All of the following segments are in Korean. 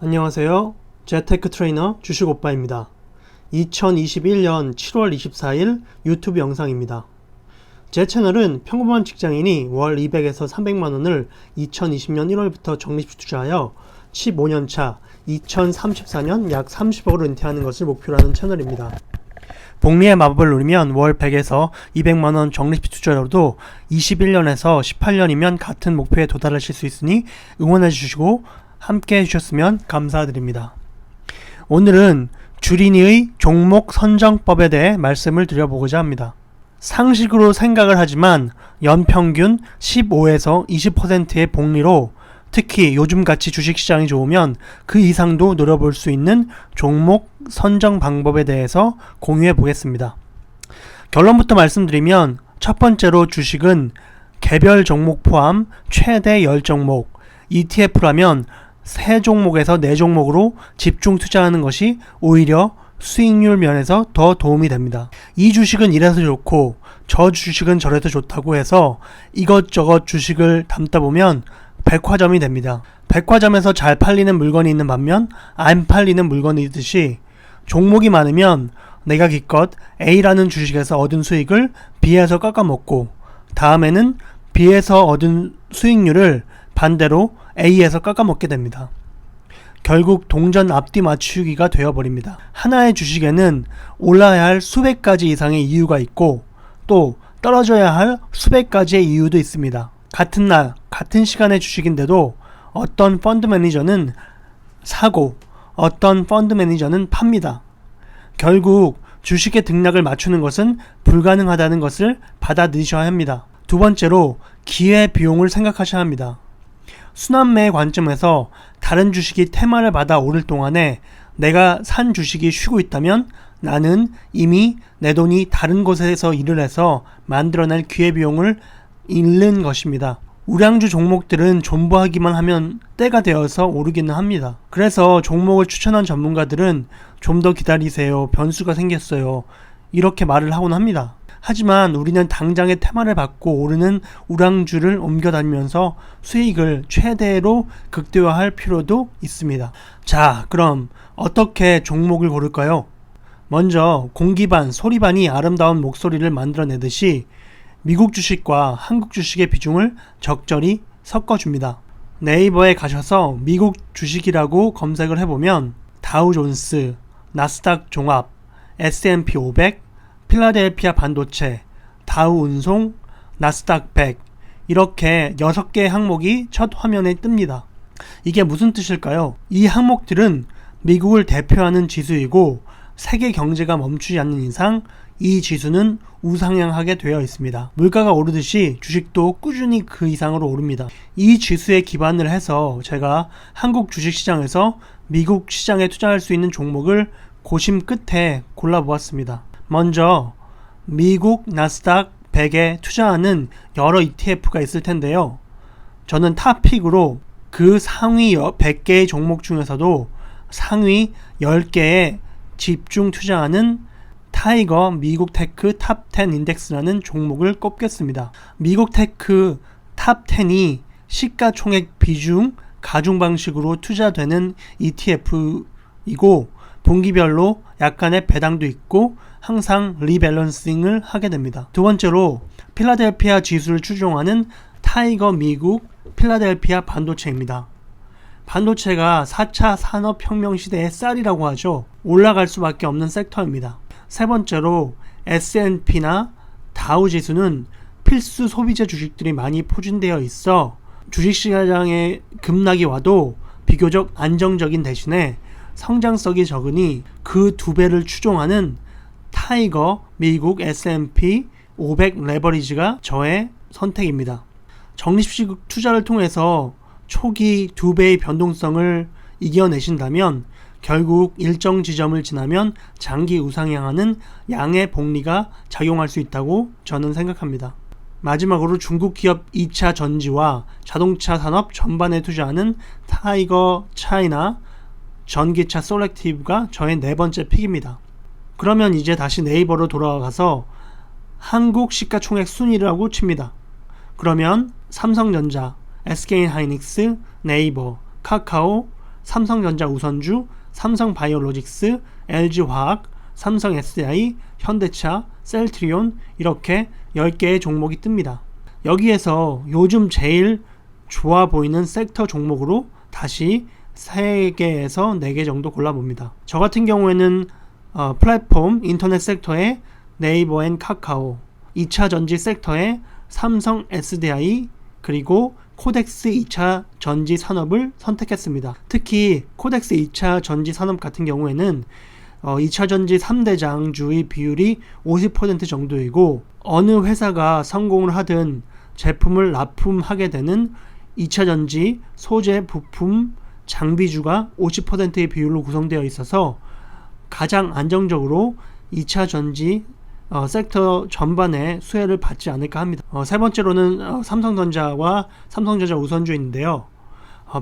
안녕하세요. 재테크 트레이너 주식오빠입니다. 2021년 7월 24일 유튜브 영상입니다. 제 채널은 평범한 직장인이 월 200에서 300만원을 2020년 1월부터 적립식 투자하여 15년차 2034년 약 30억을 은퇴하는 것을 목표로 하는 채널입니다. 복리의 마법을 누리면 월 100에서 200만원 적립식 투자로도 21년에서 18년이면 같은 목표에 도달하실 수 있으니 응원해 주시고 함께 해주셨으면 감사드립니다. 오늘은 주린이의 종목 선정법에 대해 말씀을 드려보고자 합니다. 상식으로 생각을 하지만 연평균 15에서 20%의 복리로 특히 요즘같이 주식시장이 좋으면 그 이상도 노려볼 수 있는 종목 선정 방법에 대해서 공유해 보겠습니다. 결론부터 말씀드리면 첫 번째로 주식은 개별 종목 포함 최대 10종목, ETF라면 3종목에서 4종목으로 집중 투자하는 것이 오히려 수익률 면에서 더 도움이 됩니다. 이 주식은 이래서 좋고 저 주식은 저래서 좋다고 해서 이것저것 주식을 담다 보면 백화점이 됩니다. 백화점에서 잘 팔리는 물건이 있는 반면 안 팔리는 물건이 있듯이 종목이 많으면 내가 기껏 A라는 주식에서 얻은 수익을 B에서 깎아먹고 다음에는 B에서 얻은 수익률을 반대로 A에서 깎아먹게 됩니다. 결국 동전 앞뒤 맞추기가 되어버립니다. 하나의 주식에는 올라야 할 수백 가지 이상의 이유가 있고 또 떨어져야 할 수백 가지의 이유도 있습니다. 같은 날, 같은 시간의 주식인데도 어떤 펀드 매니저는 사고 어떤 펀드 매니저는 팝니다. 결국 주식의 등락을 맞추는 것은 불가능하다는 것을 받아들이셔야 합니다. 두 번째로 기회비용을 생각하셔야 합니다. 순환매의 관점에서 다른 주식이 테마를 받아 오를 동안에 내가 산 주식이 쉬고 있다면 나는 이미 내 돈이 다른 곳에서 일을 해서 만들어낼 기회비용을 잃는 것입니다. 우량주 종목들은 존버하기만 하면 때가 되어서 오르기는 합니다. 그래서 종목을 추천한 전문가들은 좀 더 기다리세요. 변수가 생겼어요. 이렇게 말을 하곤 합니다. 하지만 우리는 당장의 테마를 받고 오르는 우량주를 옮겨다니면서 수익을 최대로 극대화할 필요도 있습니다. 자, 그럼 어떻게 종목을 고를까요? 먼저 공기반, 소리반이 아름다운 목소리를 만들어내듯이 미국 주식과 한국 주식의 비중을 적절히 섞어줍니다. 네이버에 가셔서 미국 주식이라고 검색을 해보면 다우존스, 나스닥 종합, S&P 500, 필라델피아 반도체, 다우 운송, 나스닥 100 이렇게 6개의 항목이 첫 화면에 뜹니다. 이게 무슨 뜻일까요? 이 항목들은 미국을 대표하는 지수이고 세계 경제가 멈추지 않는 이상 이 지수는 우상향하게 되어 있습니다. 물가가 오르듯이 주식도 꾸준히 그 이상으로 오릅니다. 이 지수에 기반을 해서 제가 한국 주식시장에서 미국 시장에 투자할 수 있는 종목을 고심 끝에 골라보았습니다. 먼저 미국 나스닥 100에 투자하는 여러 ETF가 있을 텐데요. 저는 탑픽으로 그 상위 100개의 종목 중에서도 상위 10개에 집중 투자하는 타이거 미국 테크 탑 10 인덱스라는 종목을 꼽겠습니다. 미국 테크 탑 10이 시가총액 비중 가중 방식으로 투자되는 ETF이고 분기별로 약간의 배당도 있고 항상 리밸런싱을 하게 됩니다. 두 번째로 필라델피아 지수를 추종하는 타이거 미국 필라델피아 반도체입니다. 반도체가 4차 산업혁명 시대의 쌀이라고 하죠. 올라갈 수밖에 없는 섹터입니다. 세 번째로 S&P나 다우 지수는 필수 소비재 주식들이 많이 포진되어 있어 주식시장에 급락이 와도 비교적 안정적인 대신에 성장성이 적으니 그 2배를 추종하는 타이거 미국 S&P 500 레버리지가 저의 선택입니다. 적립식 투자를 통해서 초기 2배의 변동성을 이겨내신다면 결국 일정 지점을 지나면 장기 우상향하는 양의 복리가 작용할 수 있다고 저는 생각합니다. 마지막으로 중국 기업 2차 전지와 자동차 산업 전반에 투자하는 타이거 차이나 전기차 솔렉티브가 저의 네 번째 픽입니다. 그러면 이제 다시 네이버로 돌아가서 한국 시가총액 순위라고 칩니다. 그러면 삼성전자, SK하이닉스, 네이버, 카카오, 삼성전자 우선주, 삼성바이오로직스, LG화학, 삼성 SDI, 현대차, 셀트리온 이렇게 10개의 종목이 뜹니다. 여기에서 요즘 제일 좋아 보이는 섹터 종목으로 다시 3개에서 4개 정도 골라봅니다. 저 같은 경우에는 플랫폼 인터넷 섹터의 네이버 앤 카카오, 2차 전지 섹터의 삼성 SDI, 그리고 코덱스 2차 전지 산업을 선택했습니다. 특히 코덱스 2차 전지 산업 같은 경우에는 2차 전지 3대장주의 비율이 50% 정도이고, 어느 회사가 성공을 하든 제품을 납품하게 되는 2차 전지 소재, 부품, 장비주가 50%의 비율로 구성되어 있어서 가장 안정적으로 2차 전지 섹터 전반에 수혜를 받지 않을까 합니다. 세 번째로는 삼성전자와 삼성전자 우선주인데요.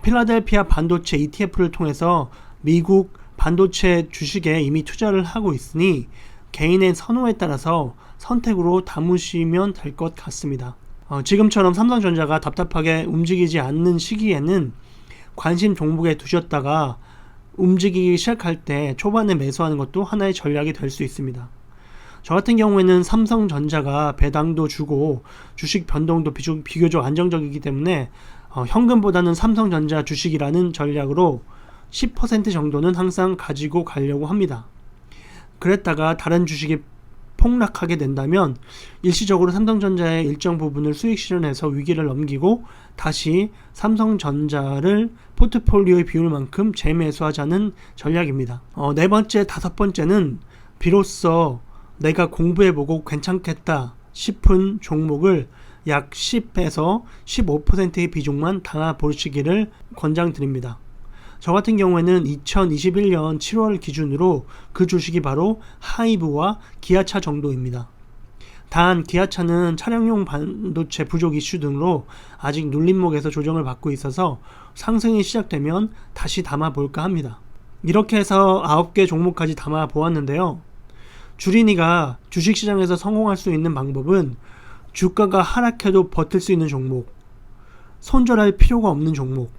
필라델피아 반도체 ETF를 통해서 미국 반도체 주식에 이미 투자를 하고 있으니 개인의 선호에 따라서 선택으로 담으시면 될 것 같습니다. 지금처럼 삼성전자가 답답하게 움직이지 않는 시기에는 관심 종목에 두셨다가 움직이기 시작할 때 초반에 매수하는 것도 하나의 전략이 될 수 있습니다. 저 같은 경우에는 삼성전자가 배당도 주고 주식 변동도 비교적 안정적이기 때문에 현금보다는 삼성전자 주식이라는 전략으로 10% 정도는 항상 가지고 가려고 합니다. 그랬다가 다른 주식이 폭락하게 된다면 일시적으로 삼성전자의 일정 부분을 수익 실현해서 위기를 넘기고 다시 삼성전자를 포트폴리오의 비율만큼 재매수하자는 전략입니다. 네 번째, 다섯 번째는 비로소 내가 공부해보고 괜찮겠다 싶은 종목을 약 10에서 15%의 비중만 담아보시기를 권장드립니다. 저 같은 경우에는 2021년 7월 기준으로 그 주식이 바로 하이브와 기아차 정도입니다. 단 기아차는 차량용 반도체 부족 이슈 등으로 아직 눌림목에서 조정을 받고 있어서 상승이 시작되면 다시 담아볼까 합니다. 이렇게 해서 9개 종목까지 담아보았는데요. 주린이가 주식시장에서 성공할 수 있는 방법은 주가가 하락해도 버틸 수 있는 종목, 손절할 필요가 없는 종목,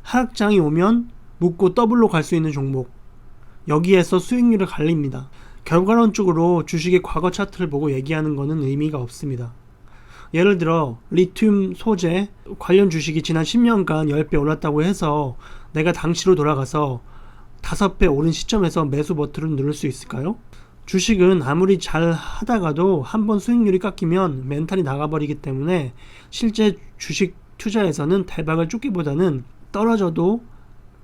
하락장이 오면 묶고 더블로 갈 수 있는 종목, 여기에서 수익률을 갈립니다. 결과론적으로 주식의 과거 차트를 보고 얘기하는 것은 의미가 없습니다. 예를 들어 리튬 소재 관련 주식이 지난 10년간 10배 올랐다고 해서 내가 당시로 돌아가서 5배 오른 시점에서 매수 버튼을 누를 수 있을까요? 주식은 아무리 잘 하다가도 한번 수익률이 깎이면 멘탈이 나가버리기 때문에 실제 주식 투자에서는 대박을 쫓기보다는 떨어져도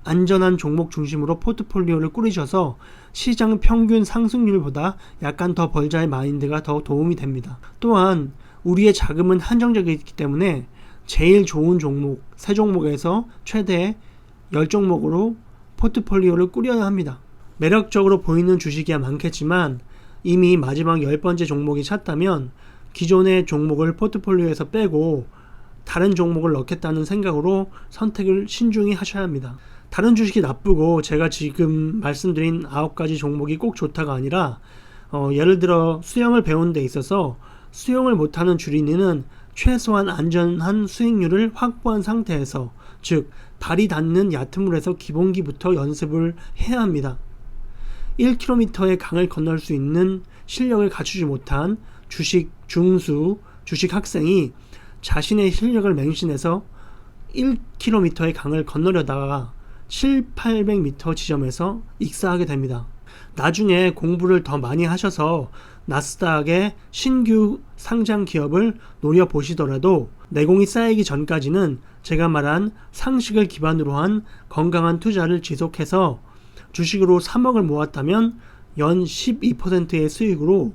안전한 종목 중심으로 포트폴리오를 꾸리셔서 시장 평균 상승률보다 약간 더 벌자의 마인드가 더 도움이 됩니다. 또한 우리의 자금은 한정적이기 때문에 제일 좋은 종목, 3종목에서 최대 10종목으로 포트폴리오를 꾸려야 합니다. 매력적으로 보이는 주식이야 많겠지만 이미 마지막 10번째 종목이 찼다면 기존의 종목을 포트폴리오에서 빼고 다른 종목을 넣겠다는 생각으로 선택을 신중히 하셔야 합니다. 다른 주식이 나쁘고 제가 지금 말씀드린 9가지 종목이 꼭 좋다가 아니라 예를 들어 수영을 배우는 데 있어서 수영을 못하는 주린이는 최소한 안전한 수익률을 확보한 상태에서, 즉 발이 닿는 얕은 물에서 기본기부터 연습을 해야 합니다. 1km의 강을 건널 수 있는 실력을 갖추지 못한 주식 중수, 주식 학생이 자신의 실력을 맹신해서 1km의 강을 건너려다가 700-800m 지점에서 익사하게 됩니다. 나중에 공부를 더 많이 하셔서 나스닥의 신규 상장 기업을 노려보시더라도 내공이 쌓이기 전까지는 제가 말한 상식을 기반으로 한 건강한 투자를 지속해서 주식으로 3억을 모았다면 연 12%의 수익으로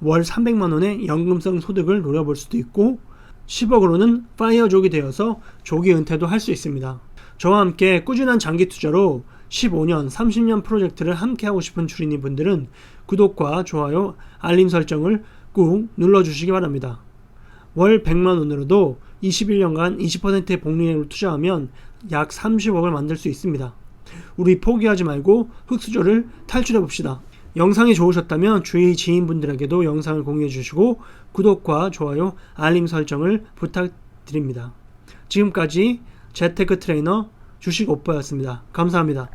월 300만원의 연금성 소득을 노려볼 수도 있고 10억으로는 파이어족이 되어서 조기 은퇴도 할 수 있습니다. 저와 함께 꾸준한 장기 투자로 15년, 30년 프로젝트를 함께 하고 싶은 주린이 분들은 구독과 좋아요, 알림 설정을 꾹 눌러주시기 바랍니다. 월 100만원으로도 21년간 20%의 복리액으로 투자하면 약 30억을 만들 수 있습니다. 우리 포기하지 말고 흑수저를 탈출해봅시다. 영상이 좋으셨다면 주위 지인분들에게도 영상을 공유해 주시고 구독과 좋아요, 알림 설정을 부탁드립니다. 지금까지 재테크 트레이너 주식 오빠였습니다. 감사합니다.